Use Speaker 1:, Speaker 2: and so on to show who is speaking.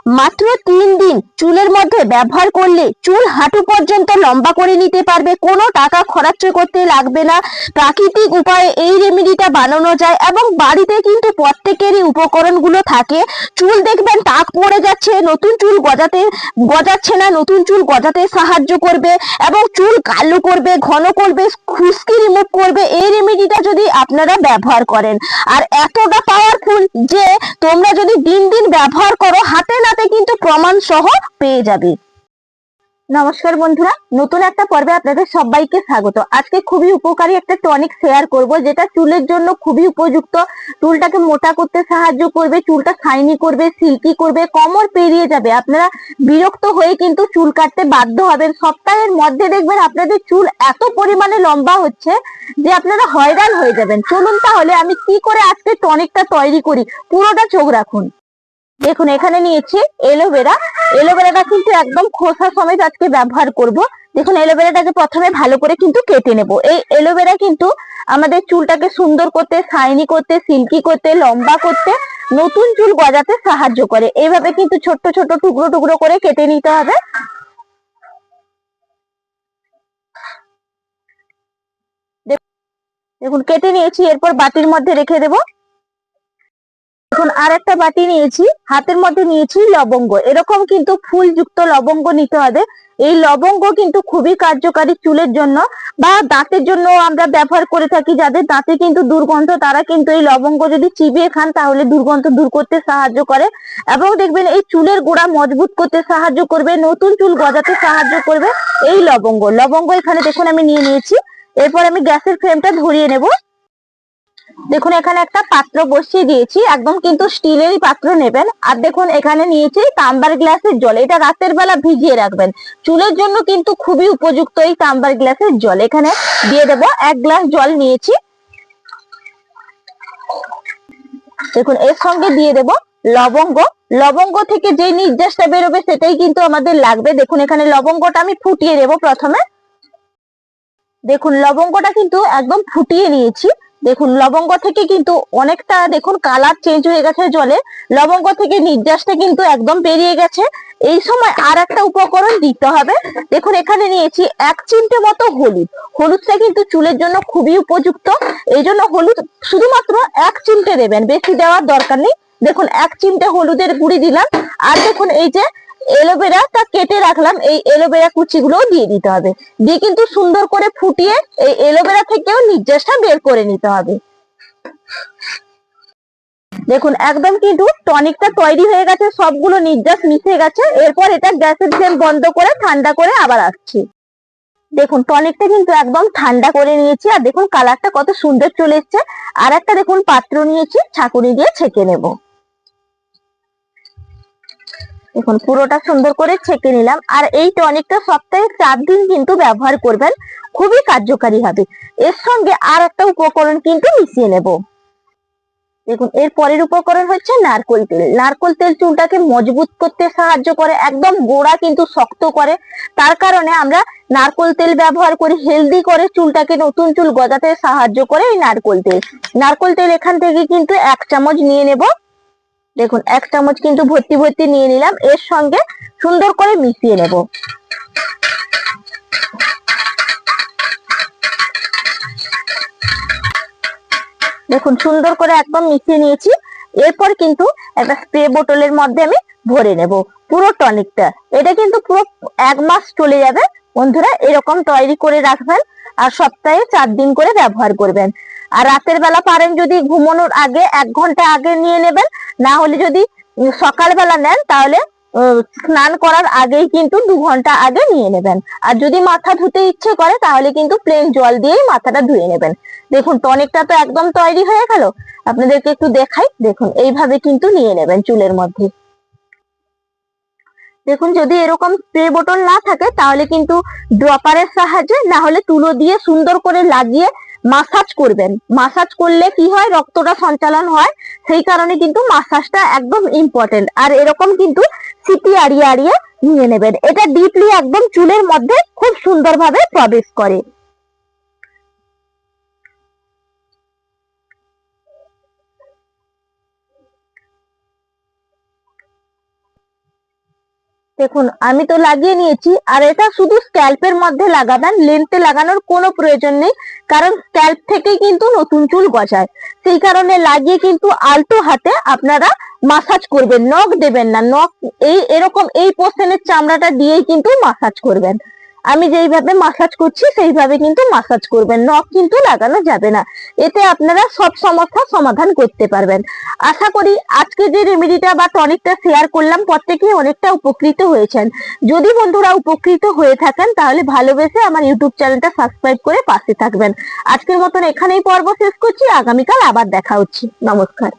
Speaker 1: মাত্র 3 দিন চুলের মধ্যে ব্যবহার করলে চুল হাঁটু পর্যন্ত লম্বা করে নিতে পারবে। কোনো টাকা খরচ করতে লাগবে না। প্রাকৃতিক উপায়ে এই রেমেডিটা বানানো যায় এবং বাড়িতে কিন্তু প্রত্যেকেরই উপকরণগুলো থাকে। চুল দেখবেন টাক পড়ে যাচ্ছে, নতুন চুল গজাচ্ছে না, নতুন চুল গজাতে সাহায্য করবে এবং চুল কালো করবে, ঘন করবে, খুশকি রিমুভ করবে এই রেমেডিটা যদি আপনারা ব্যবহার করেন। আর এতটা পাওয়ারফুল যে তোমরা যদি দিন দিন ব্যবহার করো হাতে নাতে কিন্তু প্রমাণ সহ পেয়ে যাবে। নমস্কার বন্ধুরা, নতুন একটা পর্বে আপনাদের সবাইকে স্বাগত। আজকে খুবই উপকারী একটা টনিক শেয়ার করব, যেটা চুলের জন্য খুবই উপযুক্ত। চুলটাকে মোটা করতে সাহায্য করবে, চুলটা শাইনি করবে, সিল্কি করবে, কোমর পেরিয়ে যাবে। আপনারা বিরক্ত হয়ে কিন্তু চুল কাটতে বাধ্য হবেন। সপ্তাহের মধ্যে দেখবেন আপনাদের চুল এত পরিমাণে লম্বা হচ্ছে যে আপনারা হয়রান হয়ে যাবেন। চলুন তাহলে আমি কি করে আজকে টনিকটা তৈরি করি, পুরোটা চোখ রাখুন। দেখুন এখানে নিয়েছি এলোভেরা। এলোভেরাটা কিন্তু একদম খোসা সমেত আজকে ব্যবহার করব। দেখুন এলোভেরাটাকে প্রথমে ভালো করে কিন্তু কেটে নেব। এই এলোভেরা কিন্তু আমাদের চুলটাকে সুন্দর করতে, শাইনি করতে, সিল্কি করতে, লম্বা করতে, নতুন চুল গজাতে সাহায্য করে। এইভাবে কিন্তু ছোট্ট ছোট্ট টুকরো টুকরো করে কেটে নিতে হবে। দেখুন কেটে নিয়েছি, এরপর বাটির মধ্যে রেখে দেব। এখন আর একটা বাটি নিয়েছি, হাতের মধ্যে নিয়েছি লবঙ্গ। এরকম কিন্তু ফুলযুক্ত লবঙ্গ নিতে হবে। এই লবঙ্গ কিন্তু খুবই কার্যকারী চুলের জন্য বা দাঁতের জন্য আমরা ব্যবহার করে থাকি। যাদের দাঁতে কিন্তু দুর্গন্ধ, তারা কিন্তু এই লবঙ্গ যদি চিবিয়ে খান তাহলে দুর্গন্ধ দূর করতে সাহায্য করে এবং দেখবেন এই চুলের গোড়া মজবুত করতে সাহায্য করবে, নতুন চুল গজাতে সাহায্য করবে এই লবঙ্গ। লবঙ্গ এখানে দেখুন আমি নিয়ে নিয়েছি। এরপর আমি গ্যাসের ফ্লেমটা ধরিয়ে নেব। দেখুন এখানে একটা পাত্র বসিয়ে দিয়েছি, একদম কিন্তু স্টিলেরই পাত্র নেবেন। আর দেখুন এখানে নিয়েছি তাম্বার গ্লাসের জল। এটা রাতের বেলা ভিজিয়ে রাখবেন, চুলের জন্য কিন্তু খুবই উপযুক্ত এই তাম্বার গ্লাসের জল। এখানে দিয়ে দেব 1 গ্লাস জল নিয়েছি। দেখুন এর সঙ্গে দিয়ে দেব লবঙ্গ। লবঙ্গ থেকে যে নির্যাসটা বেরোবে সেটাই কিন্তু আমাদের লাগবে। দেখুন এখানে লবঙ্গটা আমি ফুটিয়ে দেব প্রথমে। দেখুন লবঙ্গটা কিন্তু একদম ফুটিয়ে নিয়েছি। দেখুন লবঙ্গ থেকে কিন্তু অনেকটা দেখুন কালার চেঞ্জ হয়ে গেছে জলে। লবঙ্গ থেকে নির্যাসটা কিন্তু একদম বেরিয়ে গেছে। এই সময় আর একটা উপকরণ দিতে হবে। দেখুন এখানে নিয়েছি 1 চিমটে মতো হলুদ। হলুদটা কিন্তু চুলের জন্য খুবই উপযুক্ত, এই জন্য হলুদ শুধুমাত্র 1 চিমটে দেবেন, বেশি দেওয়ার দরকার নেই। দেখুন 1 চিমটে হলুদের গুঁড়ি দিলাম। আর দেখুন এই যে এলোভেরাটা কেটে রাখলাম, এই এলোভেরা কুচিগুলো দিয়ে দিতে হবে। দিয়ে কিন্তু সুন্দর করে ফুটিয়ে এই এলোভেরা থেকেও নির্যাসটা বের করে নিতে হবে। দেখুন একদম কিন্তু টনিকটা তৈরি হয়ে গেছে, সবগুলো নির্যাস মিশে গেছে। এরপর এটা গ্যাসের ফ্লেম বন্ধ করে ঠান্ডা করে আবার আসছি। দেখুন টনিকটা কিন্তু একদম ঠান্ডা করে নিয়েছি। আর দেখুন কালারটা কত সুন্দর চলে এসছে। আর একটা দেখুন পাত্র নিয়েছি, ছাঁকুনি দিয়ে ছেঁকে নেব। দেখুন পুরোটা সুন্দর করে ছেঁকে নিলাম। আর এই টনিকটা সপ্তাহে 4 দিন কিন্তু ব্যবহার করবেন, খুবই কার্যকারী হবে। এর সঙ্গে আর একটা উপকরণ কিন্তু মিশিয়ে নেব। দেখুন এর পরের উপকরণ হচ্ছে নারকোল তেল। নারকোল তেল চুলটাকে মজবুত করতে সাহায্য করে, একদম গোড়া কিন্তু শক্ত করে। তার কারণে আমরা নারকোল তেল ব্যবহার করি, হেলদি করে, চুলটাকে নতুন চুল গজাতে সাহায্য করে এই নারকোল তেল। নারকোল তেল এখান থেকে কিন্তু 1 চামচ নিয়ে নেব। দেখুন 1 চামচ কিন্তু ভর্তি ভর্তি নিয়ে নিলাম। এর সঙ্গে সুন্দর করে মিশিয়ে নেব। দেখুন সুন্দর করে একদম মিশিয়ে নিয়েছি। এরপর কিন্তু একটা স্প্রে বোতলের মধ্যে আমি ভরে নেব পুরো টনিকটা। এটা কিন্তু পুরো 1 মাস চলে যাবে। বন্ধুরা এরকম তৈরি করে রাখবেন আর সপ্তাহে 4 দিন করে ব্যবহার করবেন। আর রাতের বেলা পারেন যদি ঘুমানোর আগে 1 ঘন্টা আগে নিয়ে নেবেন, না হলে যদি সকালবেলা নেন তাহলে স্নান করার আগেই কিন্তু 2 ঘন্টা আগে নিয়ে নেবেন। আর যদি মাথা ধুতে ইচ্ছে করে তাহলে কিন্তু প্লেন জল দিয়েই মাথাটা ধুয়ে নেবেন। দেখুন টনিকটা তো একদম তৈরি হয়ে গেল। আপনাদেরকে একটু দেখাই। দেখুন এইভাবে কিন্তু নিয়ে নেবেন চুলের মধ্যে। দেখুন যদি এরকম স্প্রে বোতল না থাকে তাহলে কিন্তু ড্রপারের সাহায্যে, না হলে তুলো দিয়ে সুন্দর করে লাগিয়ে মাসাজ করবেন। মাসাজ করলে কি হয়, রক্তটা সঞ্চালন হয়, সেই কারণে কিন্তু মাসাজটা একদম ইম্পর্টেন্ট। আর এরকম কিন্তু সিপি আড়িয়ে আড়িয়ে নিয়ে নেবেন। এটা ডিপলি একদম চুলের মধ্যে খুব সুন্দরভাবে প্রবেশ করে। দেখুন আমি তো লাগিয়ে নিয়েছি, আর এটা শুধু স্ক্যাল্পের মধ্যে লাগাবেন, লেন্থে লাগানোর কোনো প্রয়োজন নেই, কারণ স্ক্যাল্প থেকেই কিন্তু নতুন চুল গজায়। সেই কারণে লাগিয়ে কিন্তু আলতো হাতে আপনারা মাসাজ করবেন, নখ দেবেন না। নখ এরকম এই পোর্শনের চামড়াটা দিয়েই কিন্তু মাসাজ করবেন। আমি যেইভাবে মাসাজ করছি সেইভাবে কিন্তু মাসাজ করবেন, নখ কিন্তু লাগানো যাবে না। এতে আপনারা সব সমস্যার সমাধান করতে পারবেন। আশা করি আজকে যে রেমেডিটা বা টনিকটা শেয়ার করলাম প্রত্যেকেই অনেকটা উপকৃত হয়েছেন। যদি বন্ধুরা উপকৃত হয়ে থাকেন তাহলে ভালোবেসে আমার ইউটিউব চ্যানেলটা সাবস্ক্রাইব করে পাশে থাকবেন। আজকের মতন এখানেই পর্ব শেষ করছি, আগামীকাল আবার দেখা হচ্ছে। নমস্কার।